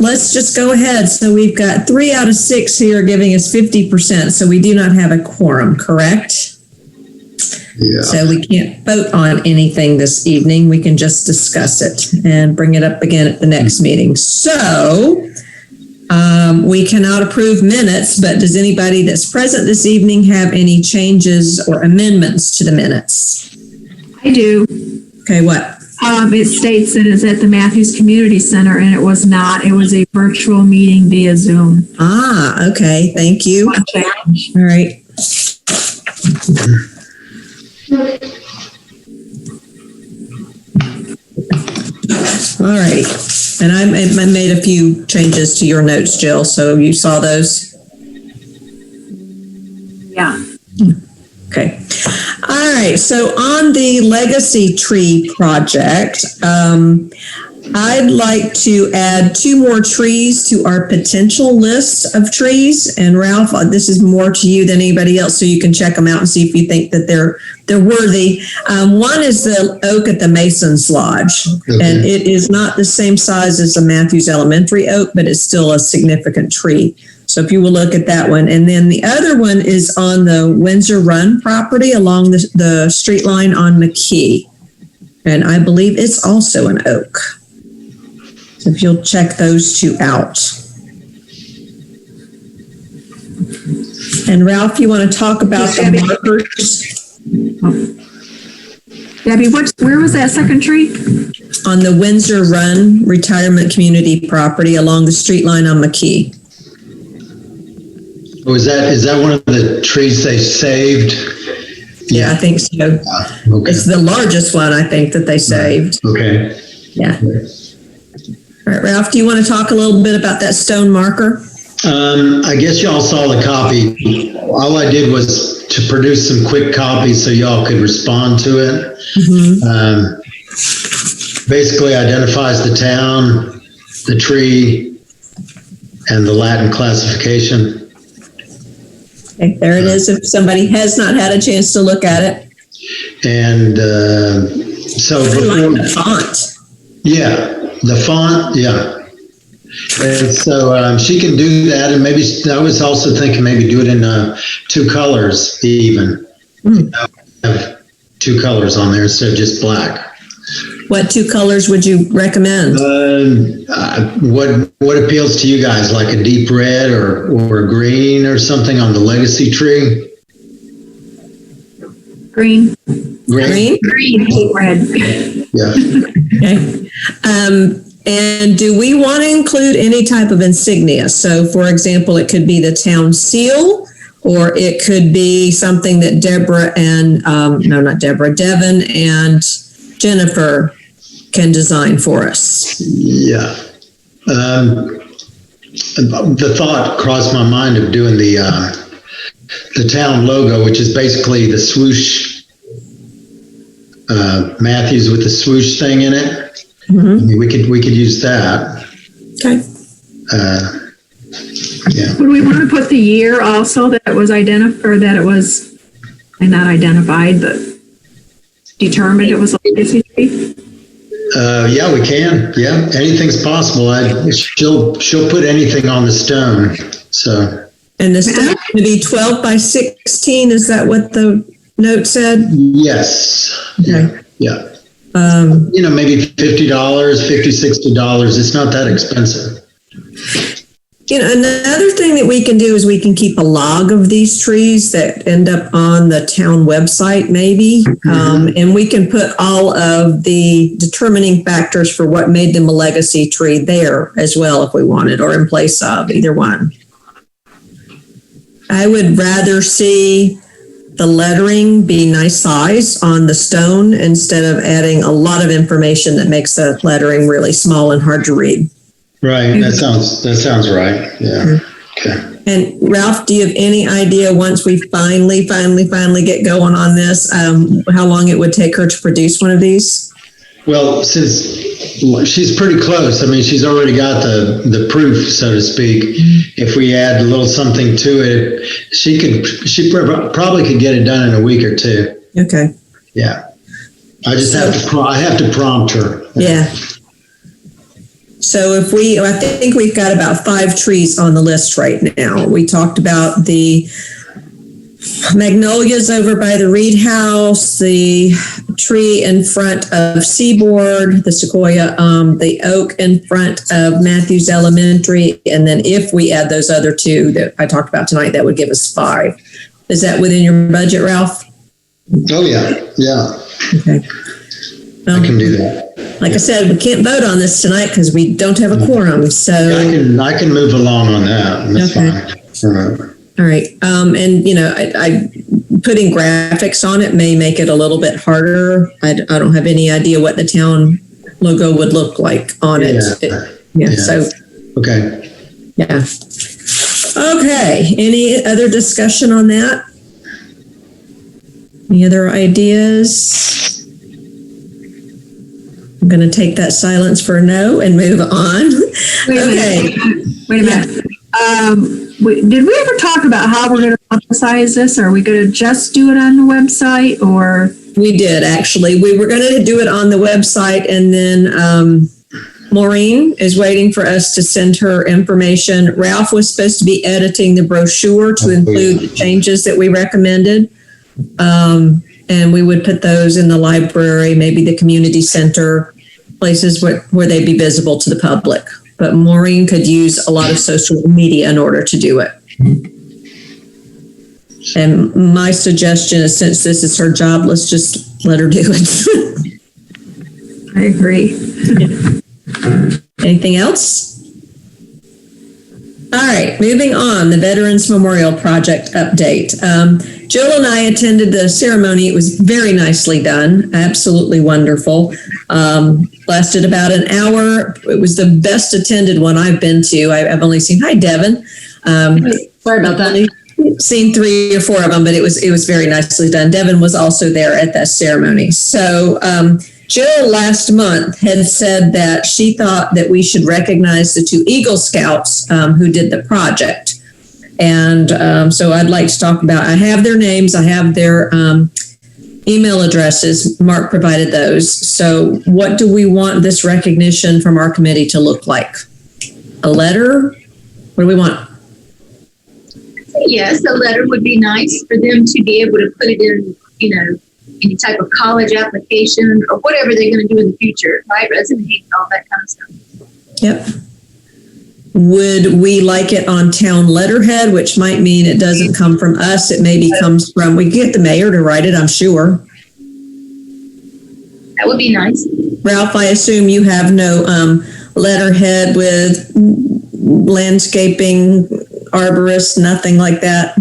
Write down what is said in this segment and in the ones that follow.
let's just go ahead. So we've got 3 out of 6 here giving us 50%. So we do not have a quorum, correct? Yeah. So we can't vote on anything this evening. We can just discuss it and bring it up again at the next meeting. So we cannot approve minutes, but does anybody that's present this evening have any changes or amendments to the minutes? I do. Okay, what? It states that it's at the Matthews Community Center, and it was not. It was a virtual meeting via Zoom. Ah, okay, thank you. One change. All right. All right. And I made a few changes to your notes, Jill, so you saw those? Yeah. Okay. All right. So on the Legacy Tree project, I'd like to add 2 more trees to our potential list of trees. And Ralph, this is more to you than anybody else, so you can check them out and see if you think that they're worthy. One is the oak at the Mason's Lodge, and it is not the same size as the Matthews Elementary oak, but it's still a significant tree. So if you will look at that one. And then the other one is on the Windsor Run property along the street line on McKee. And I believe it's also an oak. So if you'll check those 2 out. And Ralph, you want to talk about the markers? Debbie, where was that second tree? On the Windsor Run Retirement Community property along the street line on McKee. Oh, is that one of the trees they saved? Yeah, I think so. Okay. It's the largest one, I think, that they saved. Okay. Yeah. All right, Ralph, do you want to talk a little bit about that stone marker? I guess y'all saw the copy. All I did was to produce some quick copies so y'all could respond to it. Mm-hmm. Basically identifies the town, the tree, and the Latin classification. Okay, there it is. If somebody has not had a chance to look at it. And so I before, like the font. yeah, the font, yeah. And so she can do that, and maybe I was also thinking maybe do it in 2 colors even. Have 2 colors on there instead of just black. What 2 colors would you recommend? What appeals to you guys, like a deep red or green or something on the Legacy tree? Green. Green? Green. Deep red. Yeah. Okay. And do we want to include any type of insignia? So, for example, it could be the town seal, or it could be something that Devin and Jennifer can design for us. Yeah. The thought crossed my mind of doing the town logo, which is basically the swoosh, Matthews with the swoosh thing in it. Mm-hmm. I mean, we could use that. Okay. Yeah. Would we want to put the year also that it was identified, or that it was, and not identified, but determined it was a Legacy tree? Yeah, we can. Yeah, anything's possible. She'll put anything on the stone. So. And the stone would be 12 by 16. Is that what the note said? Yes. Okay. Yeah. Maybe $50, $50, $60. It's not that expensive. Another thing that we can do is we can keep a log of these trees that end up on the town website, maybe. And we can put all of the determining factors for what made them a legacy tree there as well, if we wanted, or in place of either one. I would rather see the lettering be nice size on the stone instead of adding a lot of information that makes the lettering really small and hard to read. Right. That sounds right. Yeah. Okay. And Ralph, do you have any idea, once we finally get going on this, how long it would take her to produce one of these? Well, since she's pretty close, I mean, she's already got the proof, so to speak. If we add a little something to it, she probably could get it done in a week or 2. Okay. Yeah. I have to prompt her. Yeah. So I think we've got about 5 trees on the list right now. We talked about the magnolias over by the Reed House, the tree in front of Seaboard, the sequoia, the oak in front of Matthews Elementary, and then if we add those other 2 that I talked about tonight, that would give us 5. Is that within your budget, Ralph? Oh, yeah. Okay. I can do that. Like I said, we can't vote on this tonight because we don't have a quorum. So I can move along on that. That's fine. All right. And I putting graphics on it may make it a little bit harder. I don't have any idea what the town logo would look like on it. So okay. Yeah. Okay. Any other discussion on that? Any other ideas? I'm going to take that silence for no and move on. Wait a minute. Did we ever talk about how we're going to publicize this? Are we going to just do it on the website, or? We did, actually. We were going to do it on the website, and then Maureen is waiting for us to send her information. Ralph was supposed to be editing the brochure to include the changes that we recommended. And we would put those in the library, maybe the community center, places where they'd be visible to the public. But Maureen could use a lot of social media in order to do it. And my suggestion is, since this is her job, let's just let her do it. I agree. Anything else? All right, moving on, the Veterans Memorial Project update. Jill and I attended the ceremony. It was very nicely done, absolutely wonderful. Lasted about an hour. It was the best attended one I've been to. I've only seen, hi, Devin. Sorry about that. Seen 3 or 4 of them, but it was very nicely done. Devin was also there at that ceremony. So Jill last month had said that she thought that we should recognize the 2 Eagle Scouts who did the project. And so I'd like to talk about, I have their names, I have their email addresses. Mark provided those. So what do we want this recognition from our committee to look like? A letter? What do we want? Yes, a letter would be nice for them to be able to put it in, any type of college application or whatever they're going to do in the future, right? Resume, all that kind of stuff. Yep. Would we like it on town letterhead, which might mean it doesn't come from us? It maybe comes from, we get the mayor to write it, I'm sure. That would be nice. Ralph, I assume you have no letterhead with landscaping, arborist, nothing like that?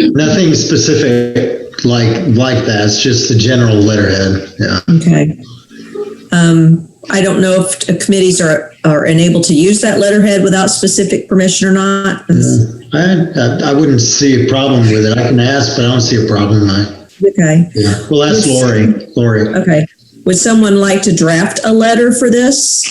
Nothing specific like that. It's just the general letterhead. Yeah. Okay. I don't know if committees are enabled to use that letterhead without specific permission or not. I wouldn't see a problem with it. I can ask, but I don't see a problem. Okay. Yeah. We'll ask Lori. Okay. Would someone like to draft a letter for this?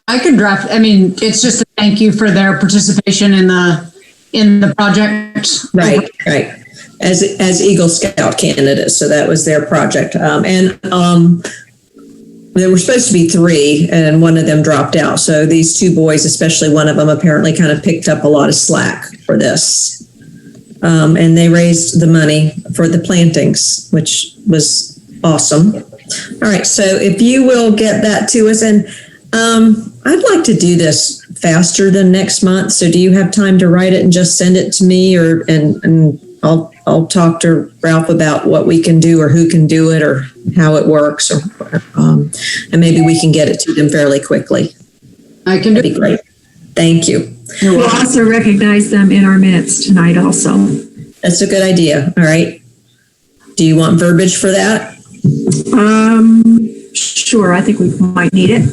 I could draft. I mean, it's just a thank you for their participation in the project. Right. As Eagle Scout candidates, so that was their project. And there were supposed to be 3, and one of them dropped out. So these 2 boys, especially one of them, apparently kind of picked up a lot of slack for this. And they raised the money for the plantings, which was awesome. All right, so if you will get that to us, and I'd like to do this faster than next month. So do you have time to write it and just send it to me, and I'll talk to Ralph about what we can do or who can do it or how it works, or and maybe we can get it to them fairly quickly. I can do That'd be great. Thank you. We'll also recognize them in our minutes tonight also. That's a good idea. All right. Do you want verbiage for that? Sure. I think we might need it.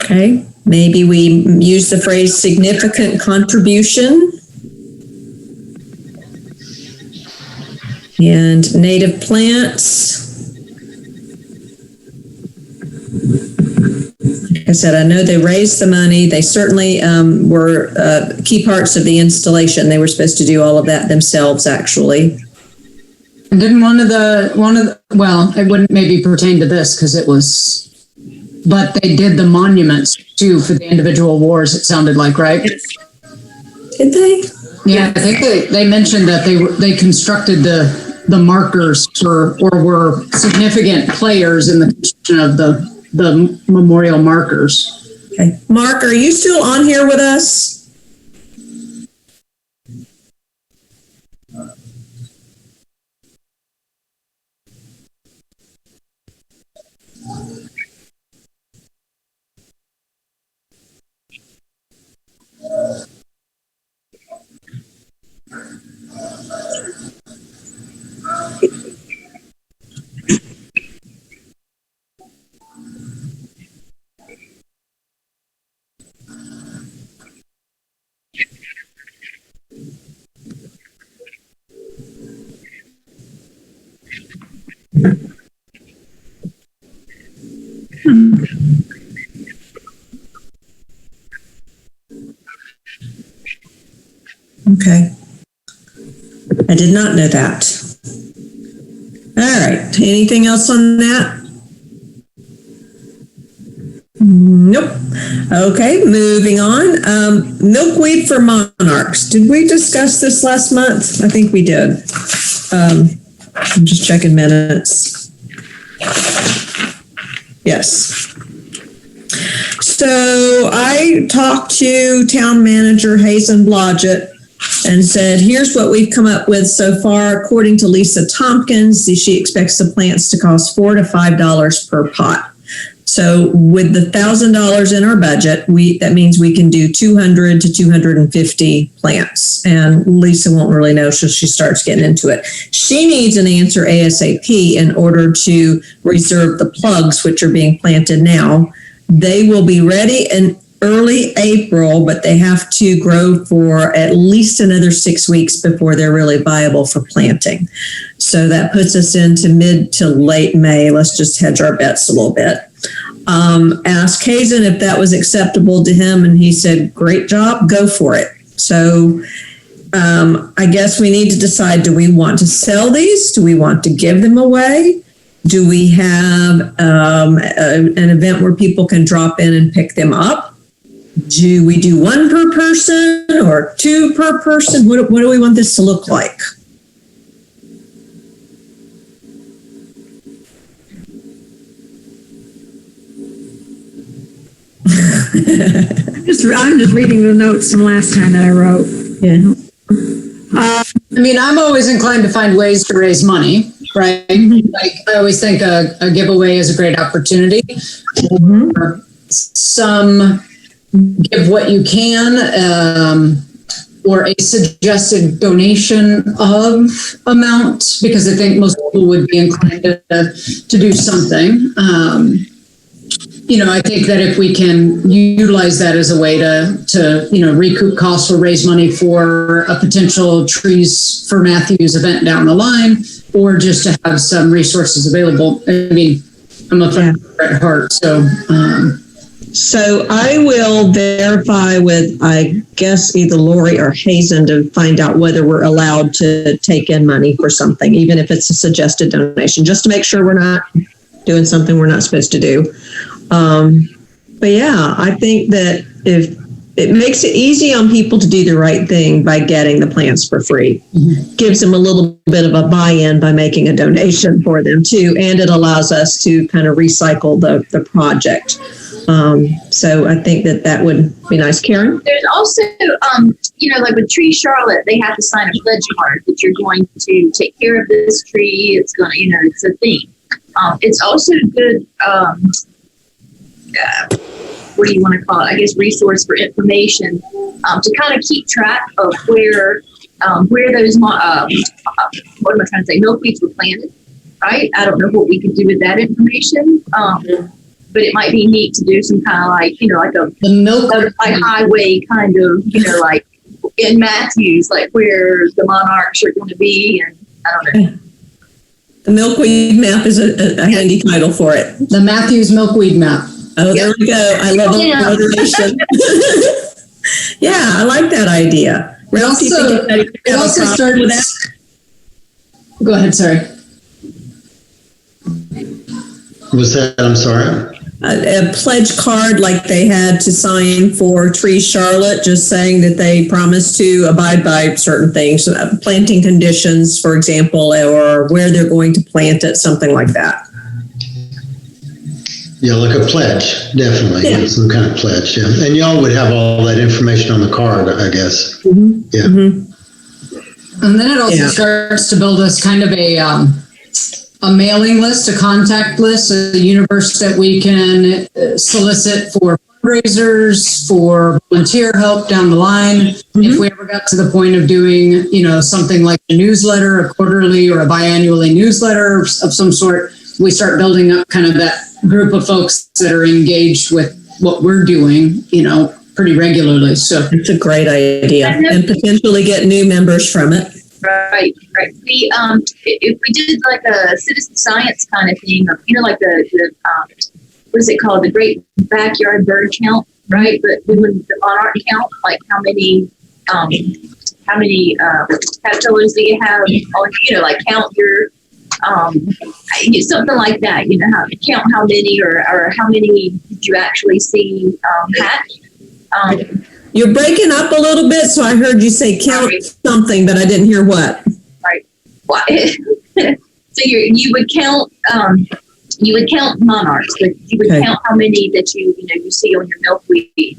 Okay. Maybe we use the phrase significant contribution. And native plants. Like I said, I know they raised the money. They certainly were key parts of the installation. They were supposed to do all of that themselves, actually. And didn't one of the, well, it wouldn't maybe pertain to this because it was, but they did the monuments too for the individual wars, it sounded like, right? Did they? Yeah, I think they mentioned that they constructed the markers or were significant players in the construction of the memorial markers. Okay. Mark, are you still on here with us? Okay. I did not know that. All right. Anything else on that? Nope. Okay, moving on. Milkweed for monarchs. Did we discuss this last month? I think we did. I'm just checking minutes. Yes. So I talked to town manager Hazen Blodgett and said, here's what we've come up with so far. According to Lisa Tompkins, she expects the plants to cost $4 to $5 per pot. So with the $1,000 in our budget, that means we can do 200 to 250 plants. And Lisa won't really know till she starts getting into it. She needs an answer ASAP in order to reserve the plugs, which are being planted now. They will be ready in early April, but they have to grow for at least another 6 weeks before they're really viable for planting. So that puts us into mid to late May. Let's just hedge our bets a little bit. Asked Hazen if that was acceptable to him, and he said, great job, go for it. So I guess we need to decide, do we want to sell these? Do we want to give them away? Do we have an event where people can drop in and pick them up? Do we do one per person or two per person? What do we want this to look like? I'm just reading the notes from last time that I wrote. Yeah. I mean, I'm always inclined to find ways to raise money, right? Like I always think a giveaway is a great opportunity. Or some give what you can, or a suggested donation of amount, because I think most people would be inclined to do something. I think that if we can utilize that as a way to recoup costs or raise money for a potential Trees for Matthews event down the line, or just to have some resources available. I mean, I'm a fundraiser at heart, so. So I will verify with, I guess, either Lori or Hazen to find out whether we're allowed to take in money for something, even if it's a suggested donation, just to make sure we're not doing something we're not supposed to do. But yeah, I think that if it makes it easy on people to do the right thing by getting the plants for free, gives them a little bit of a buy-in by making a donation for them too, and it allows us to kind of recycle the project. So I think that would be nice. Karen? There's also, like with Tree Charlotte, they have to sign a pledge card that you're going to take care of this tree. It's going to, it's a thing. It's also a good, what do you want to call it? I guess resource for information to kind of keep track of where those, what am I trying to say? Milkweeds were planted, right? I don't know what we could do with that information. But it might be neat to do some kind of like, like a butterfly highway kind of, like in Matthews, like where the monarchs are going to be. And I don't know. The milkweed map is a handy title for it. The Matthews milkweed map. Oh, there we go. I love alliteration. Yeah, I like that idea. It also Go ahead, sorry. Was that, I'm sorry? A pledge card like they had to sign for Tree Charlotte, just saying that they promised to abide by certain things, planting conditions, for example, or where they're going to plant it, something like that. Yeah, like a pledge, definitely. Yeah. Some kind of pledge, yeah. And y'all would have all that information on the card, I guess. Yeah. And then it also Yeah. starts to build us kind of a mailing list, a contact list, a universe that we can solicit for fundraisers, for volunteer help down the line. If we ever got to the point of doing, something like a newsletter, a quarterly or a biannually newsletter of some sort, we start building up kind of that group of folks that are engaged with what we're doing, pretty regularly. So It's a great idea, and potentially get new members from it. Right. We if we did like a citizen science kind of thing, or like the what is it called, the Great Backyard Bird Count, right? But we wouldn't the monarch count, like how many caterpillars do you have on, like count your something like that, count how many or how many did you actually see hatch. You're breaking up a little bit, so I heard you say count something, but I didn't hear what. Right. Well, so you would count monarchs, but you would count how many that you see on your milkweed,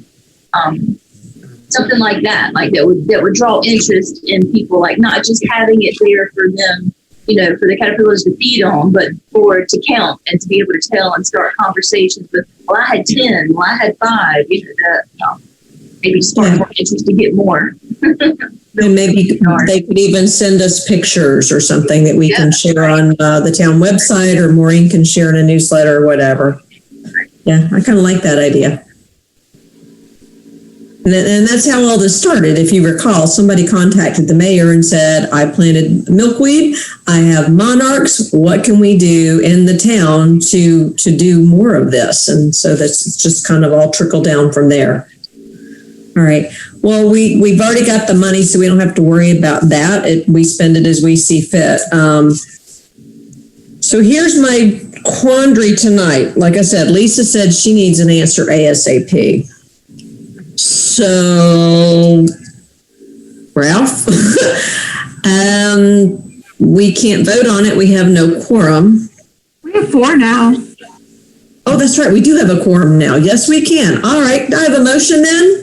something like that. Like that would draw interest in people, like not just having it there for them, for the caterpillars to feed on, but to count and to be able to tell and start conversations with. Well, I had 10. Well, I had 5. Maybe spark more interest to get more. And maybe they could even send us pictures or something that we can share on the town website, or Maureen can share in a newsletter or whatever. Yeah, I kind of like that idea. And that's how all this started. If you recall, somebody contacted the mayor and said, I planted milkweed, I have monarchs, what can we do in the town to do more of this? And so that's just kind of all trickled down from there. All right. Well, we've already got the money, so we don't have to worry about that. We spend it as we see fit. So here's my quandary tonight. Like I said, Lisa said she needs an answer ASAP. So, Ralph, we can't vote on it. We have no quorum. We have 4 now. Oh, that's right. We do have a quorum now. Yes, we can. All right. Do I have a motion then?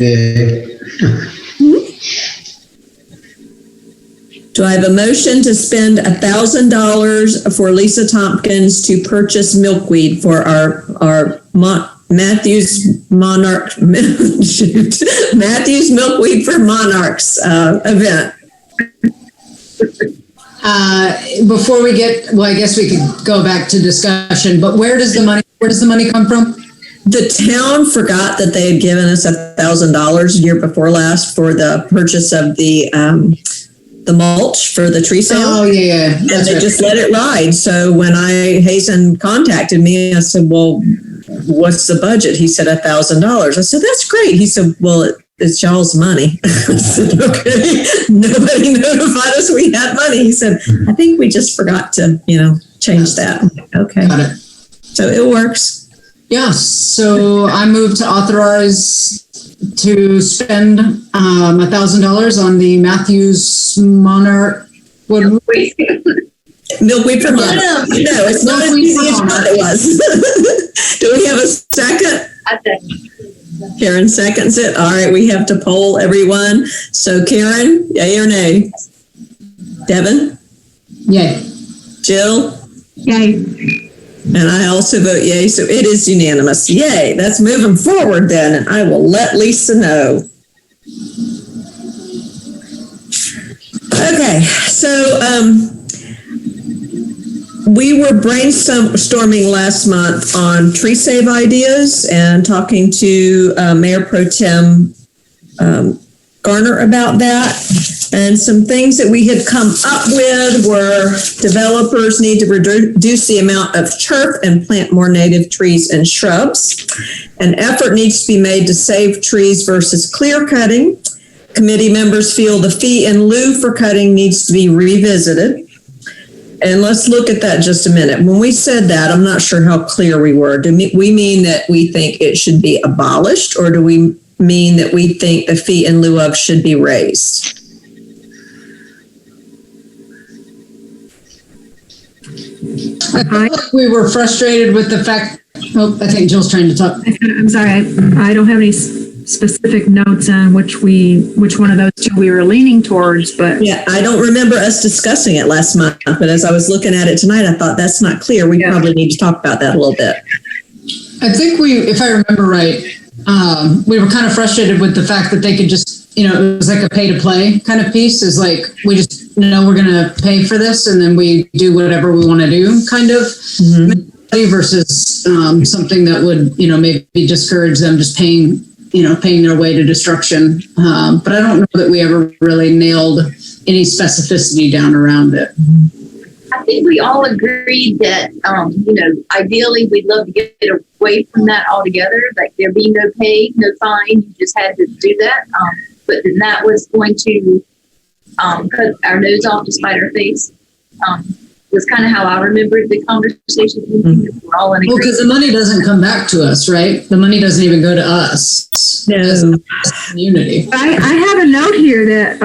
Do I have a motion to spend $1,000 for Lisa Tompkins to purchase milkweed for our Matthews Monarch, Matthews Milkweed for Monarchs event? Before we I guess we could go back to discussion, but where does the money come from? The town forgot that they had given us $1,000 year before last for the purchase of the mulch for the tree sale. Oh, yeah. And they just let it ride. So when Hazen contacted me, I said, well, what's the budget? He said $1,000. I said, that's great. He said, well, it's y'all's money. I said, okay. Nobody notified us we had money. He said, I think we just forgot to, change that. Okay. Got it. So it works. Yeah. So I move to authorize to spend $1,000 on the Matthews Monarch. Wait. Milkweed for Monarch. No, it's not as easy as I thought it was. Do we have a second? I second. Karen seconds it. All right, we have to poll everyone. So Karen, yay or nay? Devin? Yay. Jill? Yay. And I also vote yay, so it is unanimous. Yay, that's moving forward then, and I will let Lisa know. Okay, so we were brainstorming last month on tree save ideas and talking to Mayor Pro Tem Garner about that. And some things that we had come up with were developers need to reduce the amount of turf and plant more native trees and shrubs. An effort needs to be made to save trees versus clear cutting. Committee members feel the fee in lieu for cutting needs to be revisited. and let's look at that just a minute. When we said that, I'm not sure how clear we were. Do we mean that we think it should be abolished, or do we mean that we think the fee in lieu of should be raised? I feel like we were frustrated with the fact, I think Jill's trying to talk. I'm sorry, I don't have any specific notes on which one of those two we were leaning towards, but. Yeah, I don't remember us discussing it last month, but as I was looking at it tonight, I thought that's not clear. We probably need to talk about that a little bit. I think if I remember right, we were kind of frustrated with the fact that they could just, it was like a pay to play kind of piece, is like, we just know we're going to pay for this and then we do whatever we want to do kind of mentality versus something that would, maybe discourage them just paying their way to destruction. But I don't know that we ever really nailed any specificity down around it. I think we all agreed that, ideally we'd love to get away from that altogether, like there be no pay, no fine, you just had to do that. But then that was going to cut our nose off to spite our face. Was kind of how I remembered the conversation. We're all in agreement. Well, because the money doesn't come back to us, right? The money doesn't even go to us. No. As a community. I have a note here that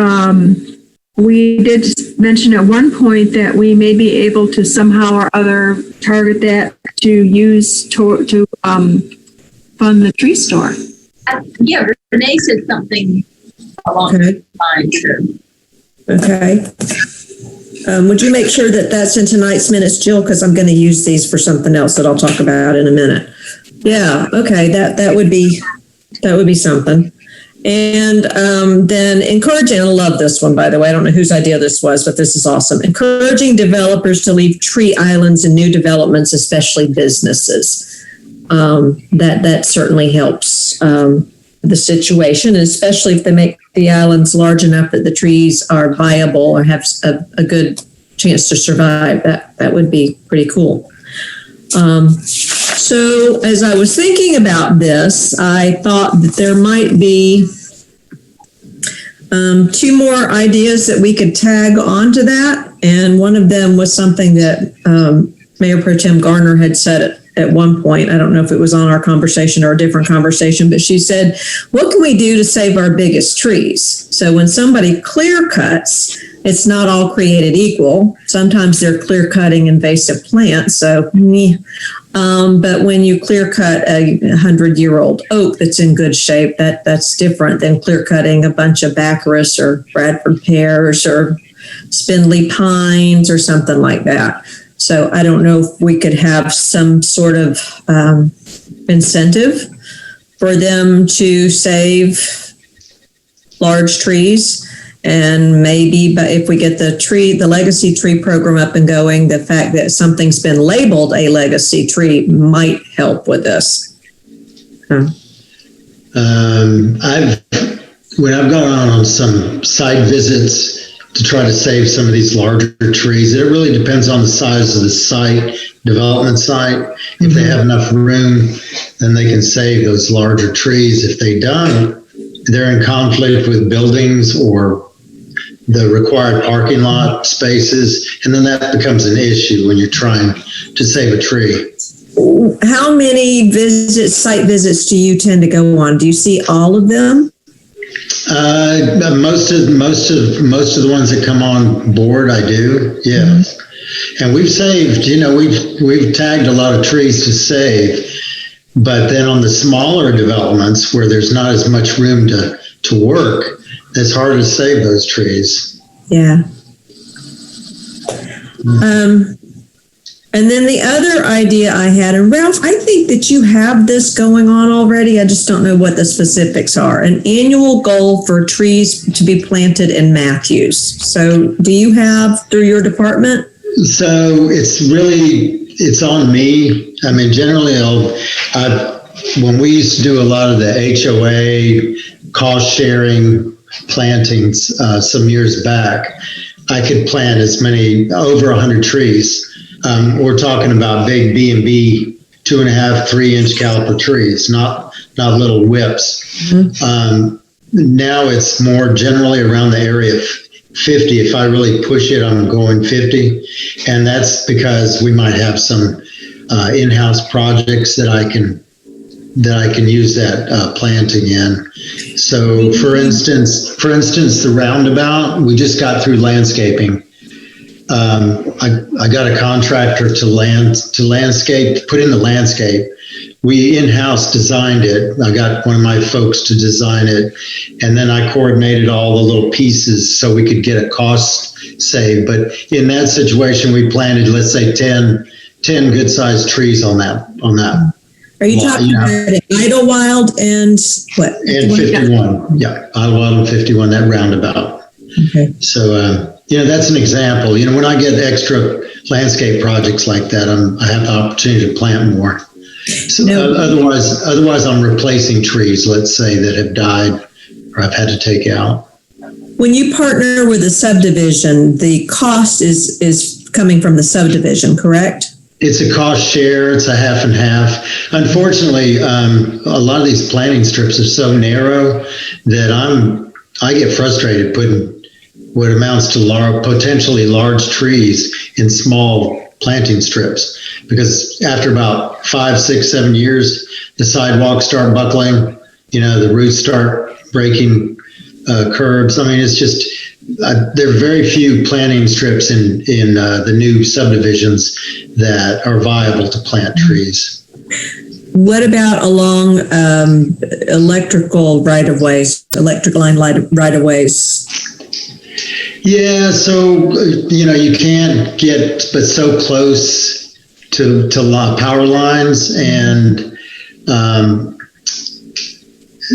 we did mention at one point that we may be able to somehow or other target that to use to fund the tree store. Yeah, Renee said something along those lines. So. Okay. Would you make sure that that's in tonight's minutes, Jill? Because I'm going to use these for something else that I'll talk about in a minute. Yeah. Okay. That would be something. And then encouraging, I love this one, by the way. I don't know whose idea this was, but this is awesome. Encouraging developers to leave tree islands in new developments, especially businesses. That certainly helps the situation, especially if they make the islands large enough that the trees are viable or have a good chance to survive. That would be pretty cool. So as I was thinking about this, I thought that there might be two more ideas that we could tag onto that. And one of them was something that Mayor Pro Tem Garner had said at one point. I don't know if it was on our conversation or a different conversation, but she said, what can we do to save our biggest trees? So when somebody clear cuts, it's not all created equal. Sometimes they're clear cutting invasive plants. So, but when you clear cut a 100-year-old oak that's in good shape, that's different than clear cutting a bunch of Baccharis or Bradford pears or spindly pines or something like that. So I don't know if we could have some sort of incentive for them to save large trees. And maybe, but if we get the legacy tree program up and going, the fact that something's been labeled a legacy tree might help with this. When I've gone on some site visits to try to save some of these larger trees, it really depends on the size of the site, development site. If they have enough room, then they can save those larger trees. If they don't, they're in conflict with buildings or the required parking lot spaces, and then that becomes an issue when you're trying to save a tree. How many site visits do you tend to go on? Do you see all of them? Most of the ones that come on board, I do. Yes. And we've saved, we've tagged a lot of trees to save, but then on the smaller developments where there's not as much room to work, it's harder to save those trees. Yeah. And then the other idea I had, and Ralph, I think that you have this going on already. I just don't know what the specifics are. An annual goal for trees to be planted in Matthews. So do you have through your department? So it's on me. I mean, generally when we used to do a lot of the HOA cost sharing plantings some years back, I could plant over 100 trees. We're talking about big B&B 2.5, 3-inch caliper trees, not little whips. Now it's more generally around the area of 50. If I really push it, I'm going 50. And that's because we might have some in-house projects that I can use that planting in. So for instance, the roundabout, we just got through landscaping. I got a contractor to landscape, put in the landscape. We in-house designed it. I got one of my folks to design it, and then I coordinated all the little pieces so we could get a cost save. But in that situation, we planted, let's say, 10 good-sized trees on that. Are you talking about Idlewild and what? And 51, yeah, Idlewild and 51, that roundabout. Okay. So, that's an example. When I get extra landscape projects like that, I have the opportunity to plant more. So otherwise, I'm replacing trees, let's say, that have died or I've had to take out. When you partner with a subdivision, the cost is coming from the subdivision, correct? It's a cost share. It's a half and half. Unfortunately, a lot of these planting strips are so narrow that I get frustrated putting what amounts to potentially large trees in small planting strips, because after about 5, 6, 7 years, the sidewalks start buckling, the roots start breaking curbs. I mean, it's just, there are very few planting strips in the new subdivisions that are viable to plant trees. What about along electrical right-of-ways, electric line right-of-ways? Yeah, so, you can't get but so close to power lines, and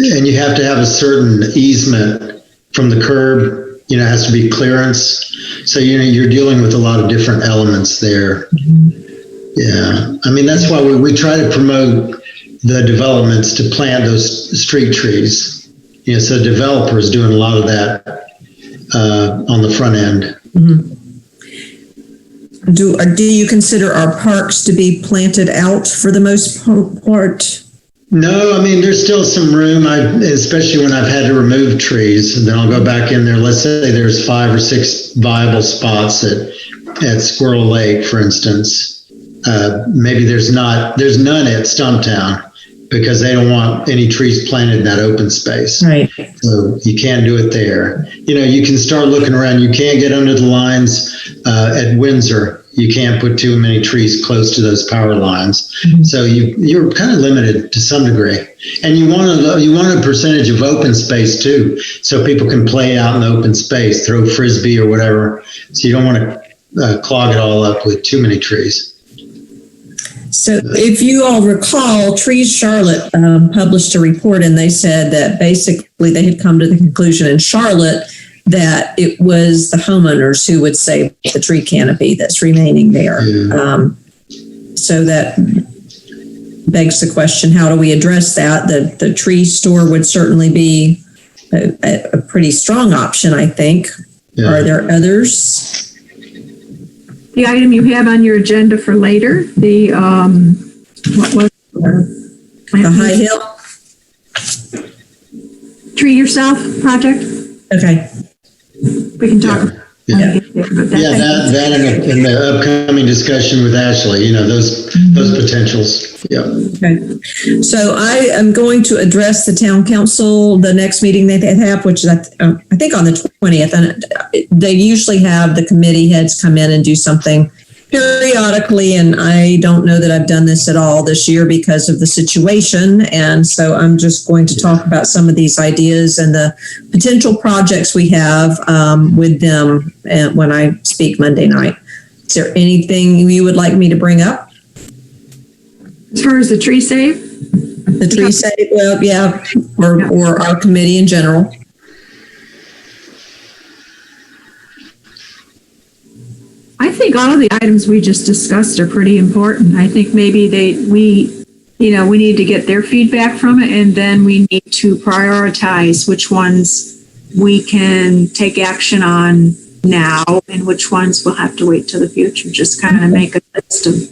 you have to have a certain easement from the curb, it has to be clearance. So, you're dealing with a lot of different elements there. Yeah, I mean, that's why we try to promote the developments to plant those street trees. So developers doing a lot of that on the front end. Mm-hmm. Do you consider our parks to be planted out for the most part? No, I mean, there's still some room, especially when I've had to remove trees, and then I'll go back in there. Let's say there's 5 or 6 viable spots at Squirrel Lake, for instance. Maybe there's none at Stumptown, because they don't want any trees planted in that open space. Right. So you can't do it there. You can start looking around. You can't get under the lines at Windsor. You can't put too many trees close to those power lines. Mm-hmm. So you're kind of limited to some degree. And you want a percentage of open space too, so people can play out in the open space, throw frisbee or whatever. So you don't want to clog it all up with too many trees. So if you all recall, Trees Charlotte published a report, and they said that basically they had come to the conclusion in Charlotte that it was the homeowners who would save the tree canopy that's remaining there. Yeah. So that begs the question, how do we address that? The tree store would certainly be a pretty strong option, I think. Yeah. Are there others? The item you have on your agenda for later, the High Hill Tree Yourself project. Okay, we can talk. Yeah. That in the upcoming discussion with Ashley, those potentials. Yeah. Okay. So I am going to address the town council, the next meeting they have, which is I think on the 20th, and they usually have the committee heads come in and do something periodically, and I don't know that I've done this at all this year because of the situation, and so I'm just going to talk about some of these ideas and the potential projects we have with them when I speak Monday night. Is there anything you would like me to bring up? As far as the tree save? The tree save, well, yeah, or our committee in general. I think all of the items we just discussed are pretty important. I think maybe we need to get their feedback from it, and then we need to prioritize which ones we can take action on now and which ones we'll have to wait till the future. Just kind of make a list of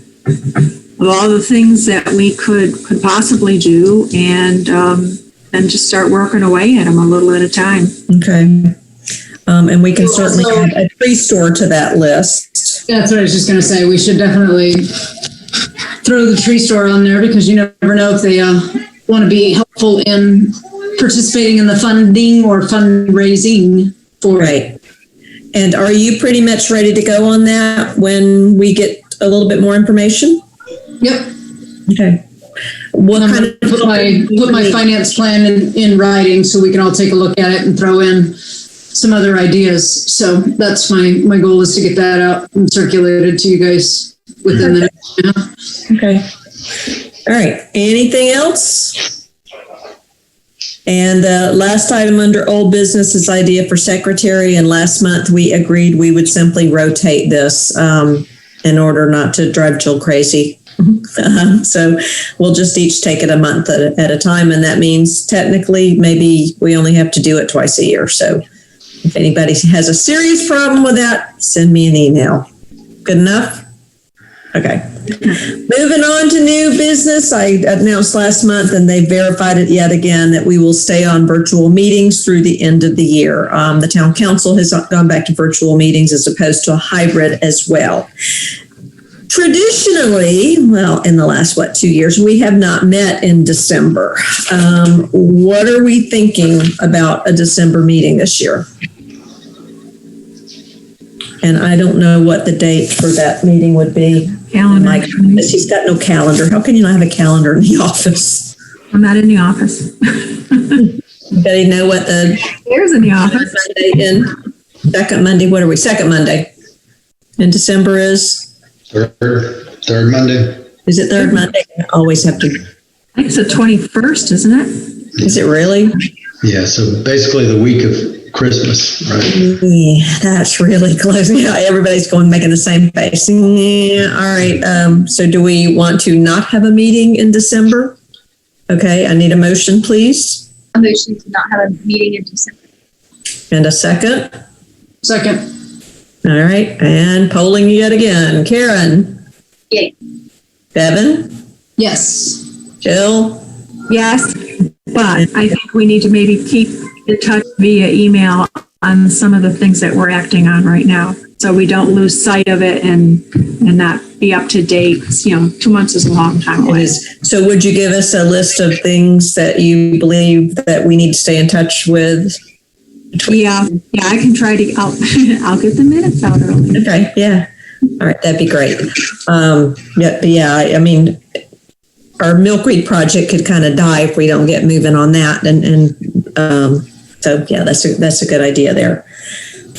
all the things that we could possibly do, and just start working away at them a little at a time. Okay. And we can You certainly also- add a tree store to that list. That's what I was just gonna say. We should definitely throw the tree store on there because you never know if they want to be helpful in participating in the funding or fundraising for. Right. And are you pretty much ready to go on that when we get a little bit more information? Yep. Okay. What I'm kind gonna of put my finance plan in writing so we can all take a look at it and throw in some other ideas. So that's my goal is to get that out and circulated to you guys within the next month. Okay. All right. Anything else? And last item under old business is idea for secretary. And last month we agreed we would simply rotate this in order not to drive Jill crazy. So we'll just each take it a month at a time. And that means technically maybe we only have to do it twice a year. So if anybody has a serious problem with that, send me an email. Good enough? Okay. Moving on to new business. I announced last month and they verified it yet again that we will stay on virtual meetings through the end of the year. The town council has gone back to virtual meetings as opposed to a hybrid as well. Traditionally, well, in the last, 2 years, we have not met in December. What are we thinking about a December meeting this year? And I don't know what the date for that meeting would be. Calendar. Mike, she's got no calendar. How can you not have a calendar in the office? I'm not in the office. Anybody know what the There's in the office. second Monday, what are we? Second Monday in December is? Third Monday. Is it third Monday? I always have to. I think it's the 21st, isn't it? Is it really? Yeah, so basically the week of Christmas, right? Yeah, that's really close. Yeah, everybody's making the same face. Yeah, all right. So do we want to not have a meeting in December? Okay, I need a motion, please. A motion to not have a meeting in December. And a second. Second. All right, and polling yet again. Karen? Yay. Bevan? Yes. Jill? Yes, but I think we need to maybe keep in touch via email on some of the things that we're acting on right now. So we don't lose sight of it and not be up to date. 2 months is a long time It away. is. So would you give us a list of things that you believe that we need to stay in touch with? Yeah, I can try to, I'll get the minutes out early. Okay, yeah. All right, that'd be great. I mean, our milkweed project could kind of die if we don't get moving on that. So yeah, that's a good idea there.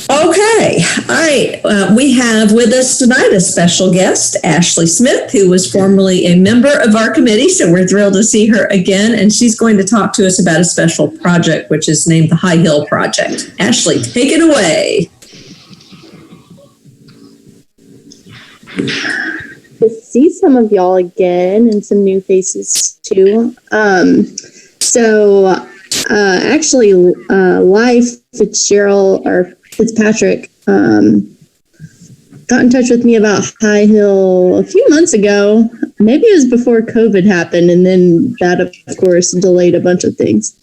Okay, all right. We have with us tonight a special guest, Ashley Smith, who was formerly a member of our committee. So we're thrilled to see her again. And she's going to talk to us about a special project, which is named the High Hill Project. Ashley, take it away. To see some of y'all again and some new faces too. Actually, Life Fitzpatrick got in touch with me about High Hill a few months ago. Maybe it was before COVID happened, and then that, of course, delayed a bunch of things.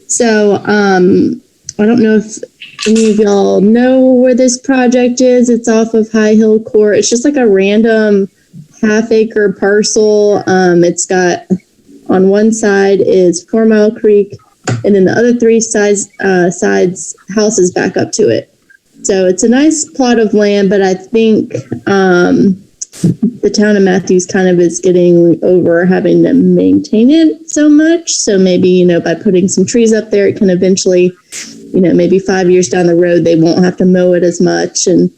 So I don't know if any of y'all know where this project is. It's off of High Hill Court. It's just like a random half-acre parcel. It's got, on one side is 4 Mile Creek, and then the other three sides houses back up to it. So it's a nice plot of land, but I think the town of Matthews kind of is getting over having to maintain it so much. So maybe, by putting some trees up there, it can eventually, maybe 5 years down the road, they won't have to mow it as much. And,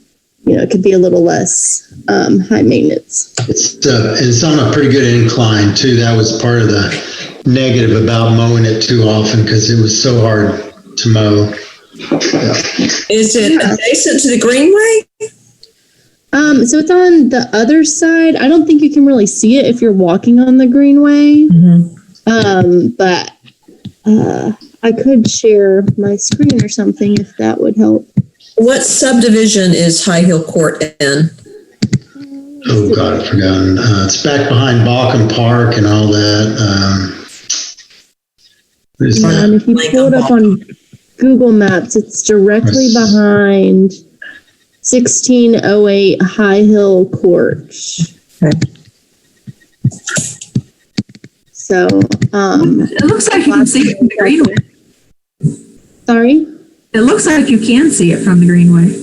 it could be a little less high maintenance. It's on a pretty good incline too. That was part of the negative about mowing it too often because it was so hard to mow. Yeah. Is it adjacent to the Greenway? So it's on the other side. I don't think you can really see it if you're walking on the Greenway. But I could share my screen or something if that would help. What subdivision is High Hill Court in? Oh God, I've forgotten. It's back behind Balkan Park and all that. And if you pull it up on Google Maps. It's directly Yes. behind 1608 High Hill Court. Okay. So, It looks like you can see it from the greenway. sorry. It looks like you can see it from the greenway.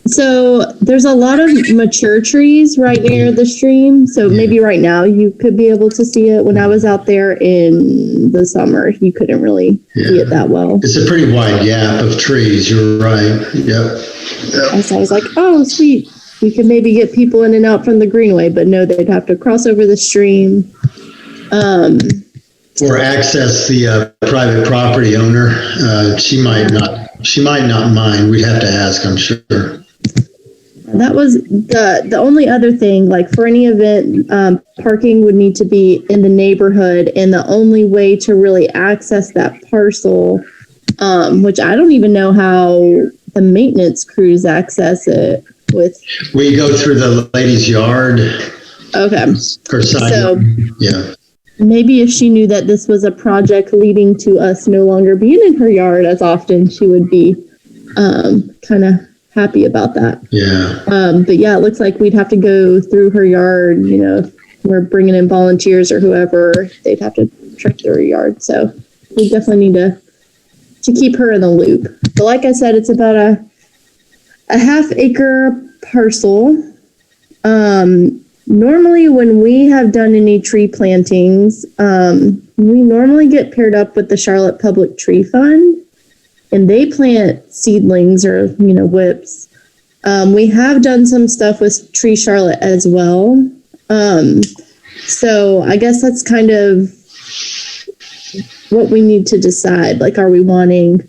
So there's a lot of mature trees right near the stream. So maybe right now you could be able to see it. When I was out there in the summer, you couldn't really see it that well. It's a pretty wide gap of trees. You're right. Yep. So I was like, oh, sweet. We could maybe get people in and out from the greenway, but no, they'd have to cross over the stream. Or access the private property owner. She might not mind. We'd have to ask, I'm sure. That was the only other thing, like for any event, parking would need to be in the neighborhood, and the only way to really access that parcel, which I don't even know how the maintenance crews access it with. We go through the lady's yard. Okay. Her side. So Yeah. maybe if she knew that this was a project leading to us no longer being in her yard as often, she would be kind of happy about that. Yeah. But yeah, it looks like we'd have to go through her yard. You know, if we're bringing in volunteers or whoever, they'd have to trek through her yard. So we definitely need to keep her in the loop. But like I said, it's about a half-acre parcel. Normally when we have done any tree plantings, we normally get paired up with the Charlotte Public Tree Fund, and they plant seedlings or, whips. We have done some stuff with Tree Charlotte as well. So I guess that's kind of what we need to decide. Like, are we wanting,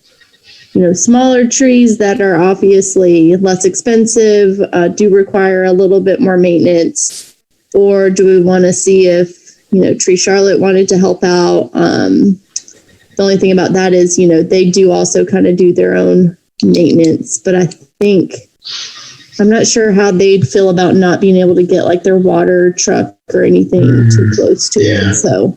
smaller trees that are obviously less expensive, do require a little bit more maintenance? Or do we want to see if, Tree Charlotte wanted to help out? The only thing about that is, they do also kind of do their own maintenance, but I'm not sure how they'd feel about not being able to get like their water truck or anything too close to it. So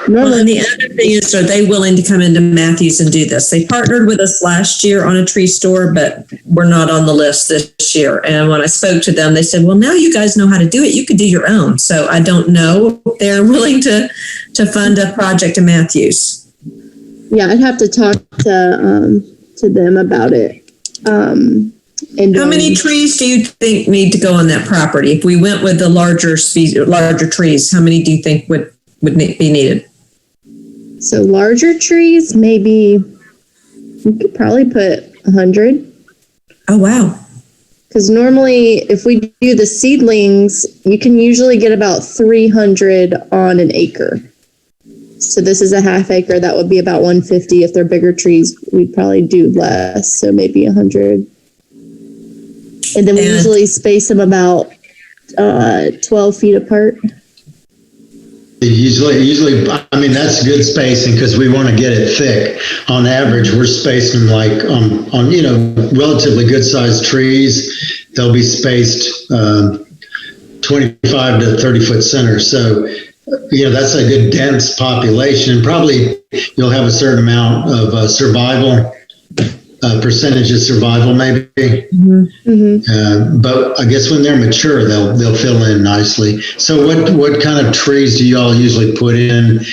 Well, and the other thing is, are they willing to come into Matthews and do this? They partnered with us last year on a tree store, but we're not on the list this year. And when I spoke to them, they said, well, now you guys know how to do it. You could do your own. So I don't know if they're willing to fund a project in Matthews. yeah, I'd have to talk to them about it. And How many trees do you think need to go on that property? If we went with the larger trees, how many do you think would be needed? So larger trees, maybe we could probably put 100. Oh, wow. Because normally if we do the seedlings, you can usually get about 300 on an acre. So this is a half acre. That would be about 150. If they're bigger trees, we'd probably do less. So maybe 100. And then we usually space them about 12 feet apart. Usually, I mean, that's good spacing because we want to get it thick. On average, we're spacing them like on relatively good sized trees. They'll be spaced 25 to 30 foot center. So, that's a good dense population. And probably you'll have a certain amount of survival, percentage of survival maybe. Mm-hmm. But I guess when they're mature, they'll fill in nicely. So what kind of trees do you all usually put in?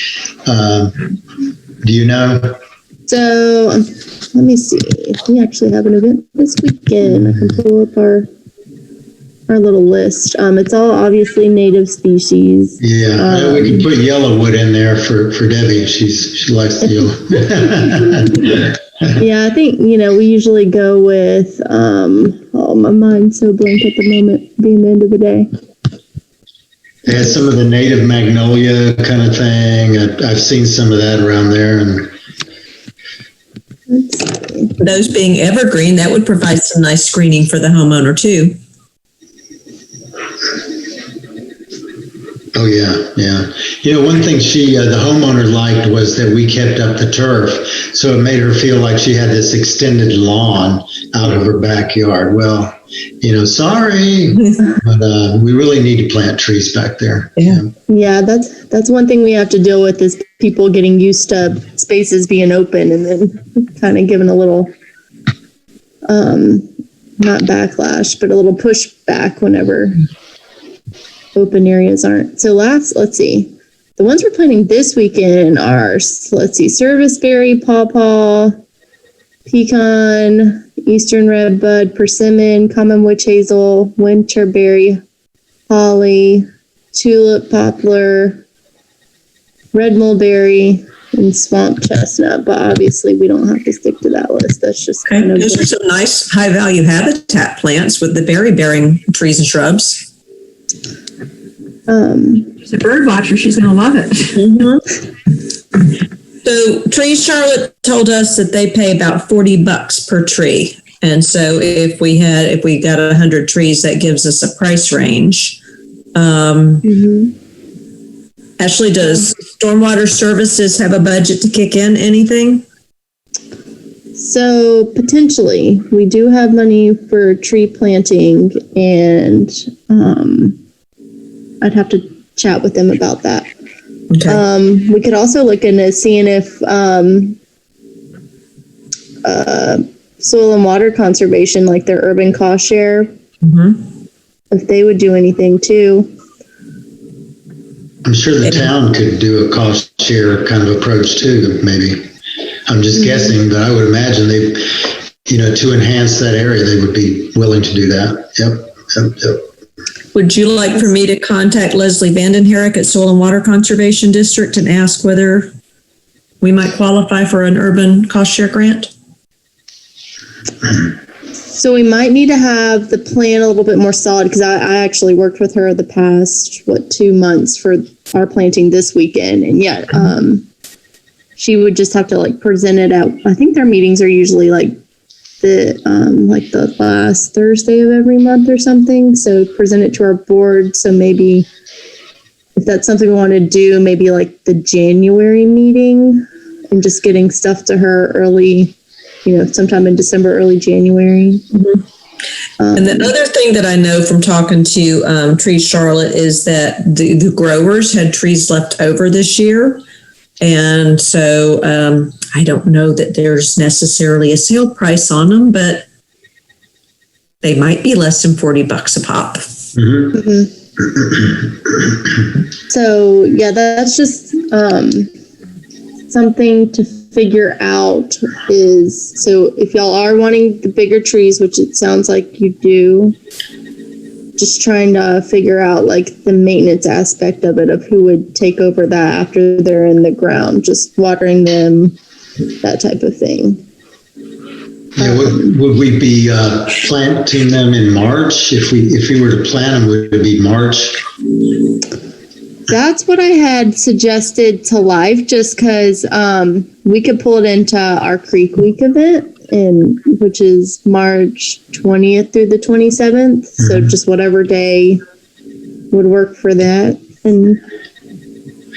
Do you know? So let me see. We actually have an event this weekend. I can pull up our little list. It's all obviously native species. Yeah, I know we can put yellowwood in there for Debbie. She likes the yellow. Yeah, I think, we usually go with, my mind's so blank at the moment, being the end of the day. They had some of the native magnolia kind of thing. I've seen some of that around there. And Those being evergreen, that would provide some nice screening for the homeowner too. Oh, yeah, yeah. You know, one thing the homeowner liked was that we kept up the turf, so it made her feel like she had this extended lawn out of her backyard. Well, sorry, but we really need to plant trees back there. Yeah. Yeah, that's one thing we have to deal with is people getting used to spaces being open and then kind of giving a little, not backlash, but a little pushback whenever open areas aren't. So let's see. The ones we're planting this weekend are, let's see, serviceberry, pawpaw, pecan, eastern redbud, persimmon, common witch hazel, winterberry, holly, tulip, poplar, red mulberry, and swamp chestnut. But obviously, we don't have to stick to that list. That's just Okay. kind of Those are some nice high value habitat plants with the berry bearing trees and shrubs. She's a bird watcher. She's going to love it. So Trees Charlotte told us that they pay about $40 per tree. And so if we got 100 trees, that gives us a price range. Ashley, does Stormwater Services have a budget to kick in anything? So potentially, we do have money for tree planting, and I'd have to chat with them about that. Okay. We could also look into seeing if soil and water conservation, like their urban cost share, if they would do anything too. I'm sure the town could do a cost share kind of approach too, maybe. I'm just guessing, but I would imagine to enhance that area, they would be willing to do that. Yep. Would you like for me to contact Leslie Vanden Herrick at Soil and Water Conservation District and ask whether we might qualify for an urban cost share grant? So we might need to have the plan a little bit more solid, because I actually worked with her the past, 2 months for our planting this weekend. And yet, she would just have to present it at, I think their meetings are usually the last Thursday of every month or something. So present it to our board. So maybe if that's something we want to do, maybe the January meeting, and just getting stuff to her early, sometime in December, early January. And the other thing that I know from talking to Trees Charlotte is that the growers had trees left over this year. And so I don't know that there's necessarily a sale price on them, but they might be less than $40 a pop. So yeah, that's just something to figure out. Is so if y'all are wanting the bigger trees, which it sounds like you do, just trying to figure out the maintenance aspect of it, of who would take over that after they're in the ground, just watering them, that type of thing. Yeah, would we be planting them in March? If we were to plant them, would it be March? That's what I had suggested to Life, just because we could pull it into our Creek Week event, which is March 20th through the 27th. So just whatever day would work for that, and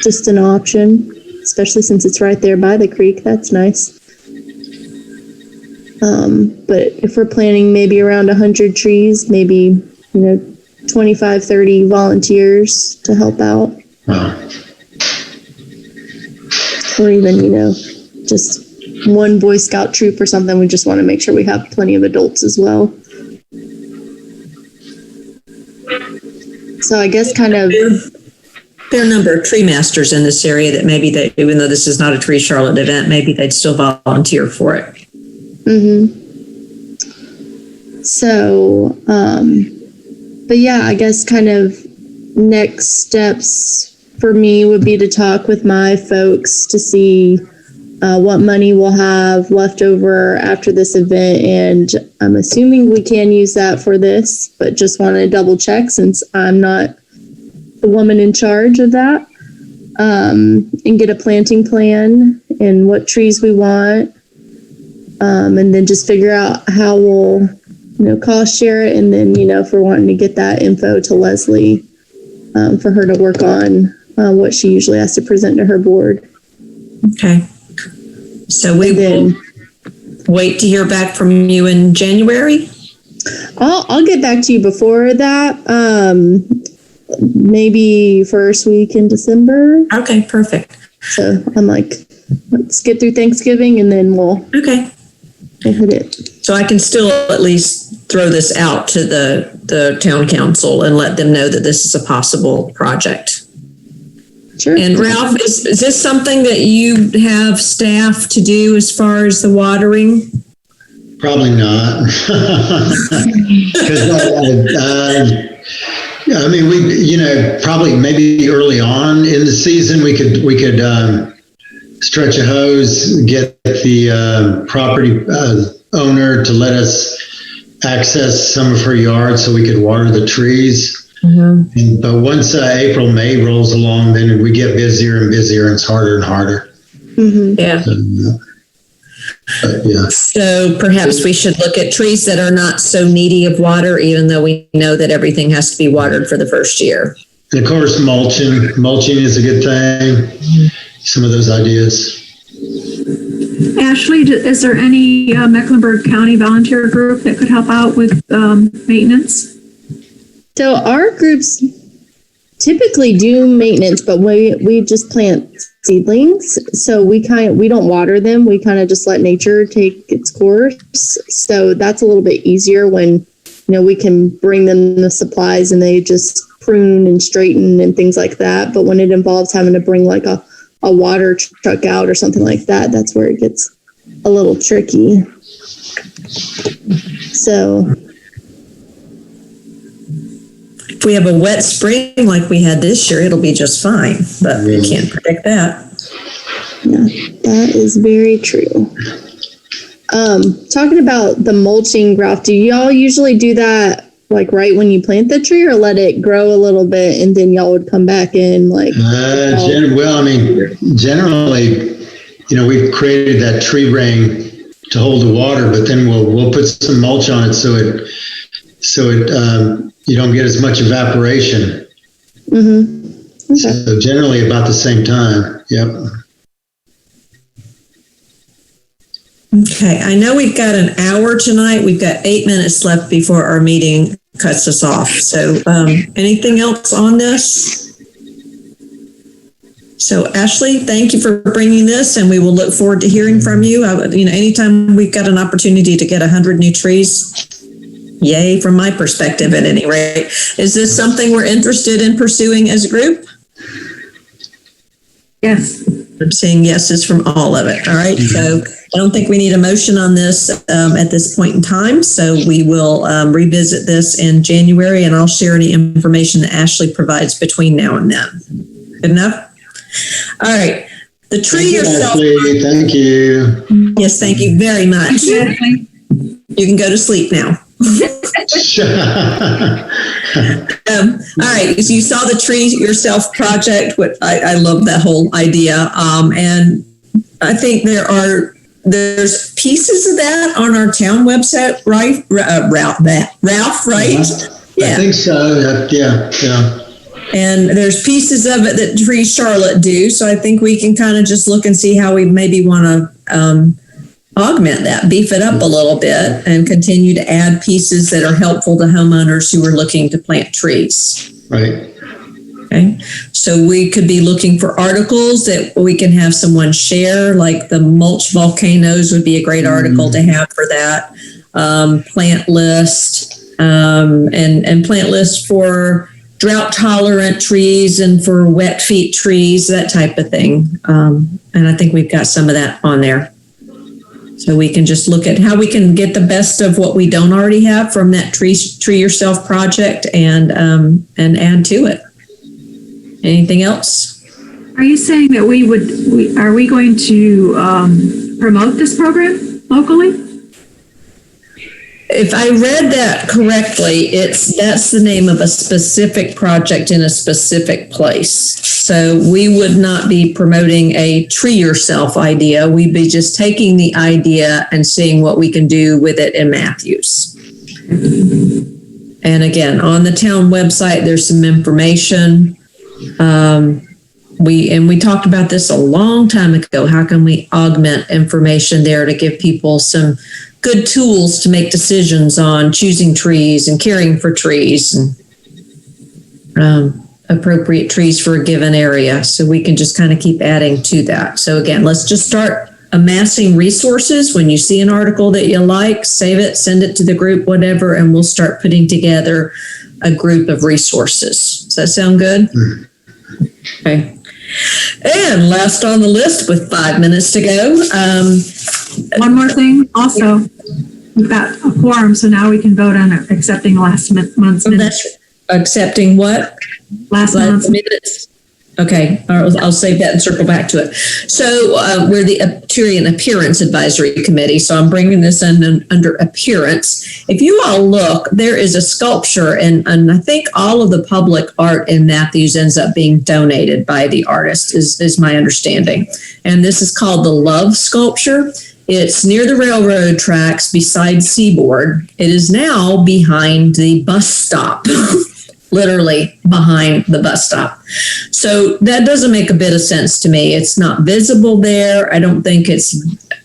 just an option, especially since it's right there by the creek. That's nice. But if we're planting maybe around 100 trees, maybe 25, 30 volunteers to help out. Wow. Or even, just one Boy Scout troop or something. We just want to make sure we have plenty of adults as well. So I guess kind of... There are a number of tree masters in this area that maybe they, even though this is not a Tree Charlotte event, maybe they'd still volunteer for it. So, but yeah, I guess kind of next steps for me would be to talk with my folks to see what money we'll have left over after this event. And I'm assuming we can use that for this, but just want to double check since I'm not the woman in charge of that, and get a planting plan and what trees we want. And then just figure out how we'll, cost share it. And then, if we're wanting to get that info to Leslie, for her to work on what she usually has to present to her board. Okay. So we will wait to hear back from you in January? I'll get back to you before that. Maybe first week in December. Okay, perfect. So I'm like, let's get through Thanksgiving and then we'll Okay. hit it. So I can still at least throw this out to the town council and let them know that this is a possible project. Sure. And Ralph, is this something that you have staff to do as far as the watering? Probably not. Because I mean, probably maybe early on in the season, we could stretch a hose, get the property owner to let us access some of her yard so we could water the trees. Mm-hmm. But once April, May rolls along, then we get busier and busier, and it's harder and harder. Mm-hmm. Yeah. Yeah. So perhaps we should look at trees that are not so needy of water, even though we know that everything has to be watered for the first year. And of course, mulching. Mulching is a good thing. Some of those ideas. Ashley, is there any Mecklenburg County volunteer group that could help out with maintenance? So our groups typically do maintenance, but we just plant seedlings. So we don't water them. We kind of just let nature take its course. So that's a little bit easier when, we can bring them the supplies and they just prune and straighten and things like that. But when it involves having to bring like a water truck out or something like that, that's where it gets a little tricky. So If we have a wet spring like we had this year, it'll be just fine, but we can't predict that. yeah, that is very true. Talking about the mulching, Ralph, do y'all usually do that like right when you plant the tree, or let it grow a little bit and then y'all would come back in like? Generally, we've created that tree ring to hold the water, but then we'll put some mulch on it so it you don't get as much evaporation. Mm-hmm. Okay. So generally about the same time. Yep. Okay, I know we've got an hour tonight. We've got 8 minutes left before our meeting cuts us off. So anything else on this? So Ashley, thank you for bringing this, and we will look forward to hearing from you. Anytime we've got an opportunity to get 100 new trees, yay, from my perspective at any rate. Is this something we're interested in pursuing as a group? Yes. I'm seeing yeses from all of it. All right. So I don't think we need a motion on this at this point in time. So we will revisit this in January, and I'll share any information that Ashley provides between now and then. Good enough? All right. The tree yourself. Ashley, thank you. Yes, thank you very much. You can go to sleep now. All right, so you saw the Tree Yourself project, which I love that whole idea. And I think there's pieces of that on our town website, right? Ralph, right? Yeah. I think so. Yeah. And there's pieces of it that Tree Charlotte do. So I think we can kind of just look and see how we maybe want to augment that, beef it up a little bit, and continue to add pieces that are helpful to homeowners who are looking to plant trees. Right. Okay. So we could be looking for articles that we can have someone share, like the mulch volcanoes would be a great article to have for that. Plant list, and plant list for drought tolerant trees and for wet feet trees, that type of thing. And I think we've got some of that on there. So we can just look at how we can get the best of what we don't already have from that Tree Yourself project and add to it. Anything else? Are you saying that are we going to promote this program locally? If I read that correctly, that's the name of a specific project in a specific place. So we would not be promoting a Tree Yourself idea. We'd be just taking the idea and seeing what we can do with it in Matthews. And again, on the town website, there's some information. We talked about this a long time ago. How can we augment information there to give people some good tools to make decisions on choosing trees and caring for trees and appropriate trees for a given area? So we can just kind of keep adding to that. So again, let's just start amassing resources. When you see an article that you like, save it, send it to the group, whatever, and we'll start putting together a group of resources. Does that sound good? Okay. And last on the list with 5 minutes to go. One more thing also, we've got a quorum, so now we can vote on accepting last month's minutes. Accepting what? Last month's minutes. Okay, I'll save that and circle back to it. So we're the Tree and Appearance Advisory Committee, so I'm bringing this in under appearance. If you all look, there is a sculpture, and I think all of the public art in Matthews ends up being donated by the artist, is my understanding. And this is called the Love Sculpture. It's near the railroad tracks beside Seaboard. It is now behind the bus stop. Literally behind the bus stop. So that doesn't make a bit of sense to me. It's not visible there. I don't think if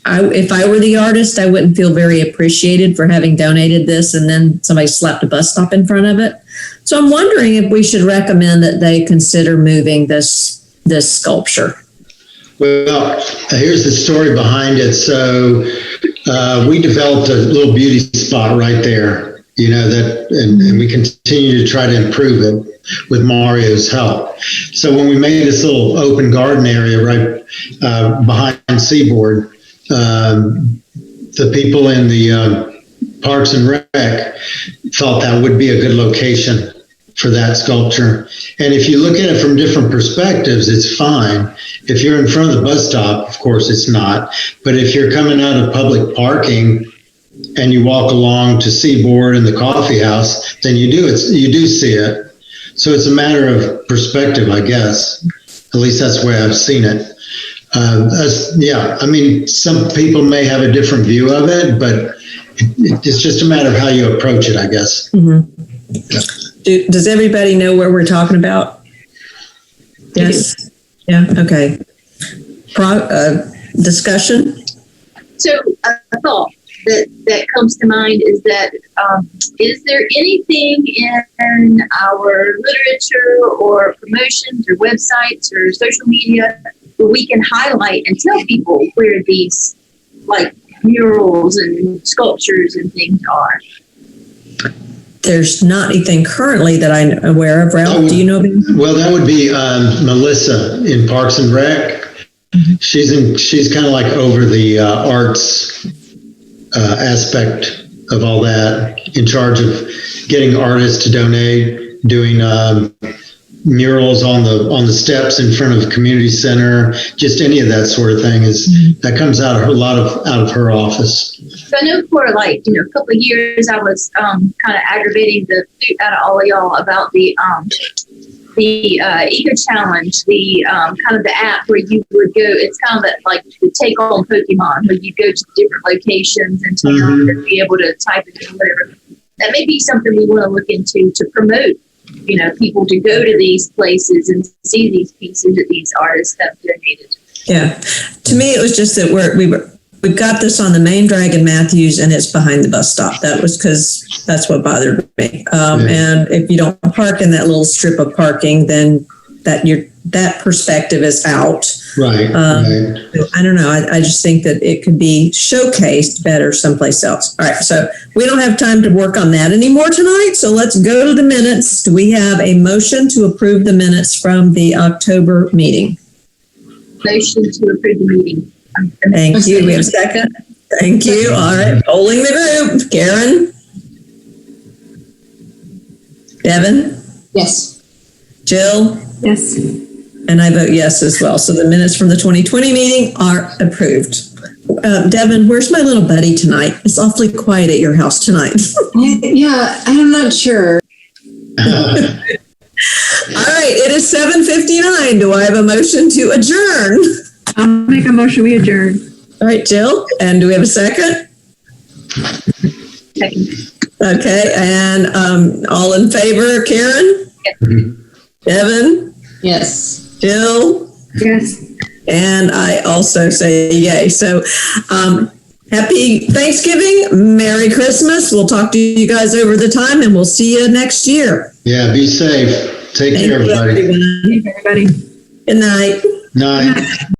I were the artist, I wouldn't feel very appreciated for having donated this and then somebody slapped a bus stop in front of it. So I'm wondering if we should recommend that they consider moving this sculpture. Well, here's the story behind it. So we developed a little beauty spot right there. And we continue to try to improve it with Mario's help. So when we made this little open garden area right behind Seaboard, the people in the Parks and Rec thought that would be a good location for that sculpture. And if you look at it from different perspectives, it's fine. If you're in front of the bus stop, of course it's not. But if you're coming out of public parking and you walk along to Seaboard and the coffee house, then you do see it. So it's a matter of perspective, I guess. At least that's the way I've seen it. Some people may have a different view of it, but it's just a matter of how you approach it, I guess. Mm-hmm. Yeah. Does everybody know where we're talking about? Yes. Yeah. Okay. Discussion. So a thought that comes to mind is that is there anything in our literature or promotions or websites or social media where we can highlight and tell people where these like murals and sculptures and things are? There's not anything currently that I'm aware of. Ralph, do you know of anything? Well, that would be Melissa in Parks and Rec. Mm-hmm. She's kind of like over the arts aspect of all that, in charge of getting artists to donate, doing murals on the steps in front of the community center, just any of that sort of thing that comes out of her office. So I know for a couple of years I was kind of aggravating the food out of all of y'all about the Eco Challenge, the kind of the app where you would go. It's kind of like the take on Pokemon, where you go to different locations and and be able to type it in whatever. That may be something we want to look into to promote. People to go to these places and see these pieces that these artists have donated. Yeah, to me it was just that we've got this on the main drag in Matthews and it's behind the bus stop. That was because that's what bothered me. And if you don't park in that little strip of parking, then that perspective is out. Right. I don't know. I just think that it could be showcased better someplace else. All right. So we don't have time to work on that anymore tonight. So let's go to the minutes. Do we have a motion to approve the minutes from the October meeting? Motion to approve the meeting. Thank you. We have a second. Thank you. All right. Polling the group. Karen? Devin? Yes. Jill? Yes. And I vote yes as well. So the minutes from the 2020 meeting are approved. Devin, where's my little buddy tonight? It's awfully quiet at your house tonight. Yeah, I'm not sure. All right. It is 7:59. Do I have a motion to adjourn? I'll make a motion, we adjourn. All right, Jill. And do we have a second? Second. Okay, and all in favor, Karen? Evan? Yes. Jill? Yes. And I also say yay. So happy Thanksgiving. Merry Christmas. We'll talk to you guys over the time and we'll see you next year. Yeah, be safe. Take Thank care, you, everybody. everyone. Everybody. Good night. Night.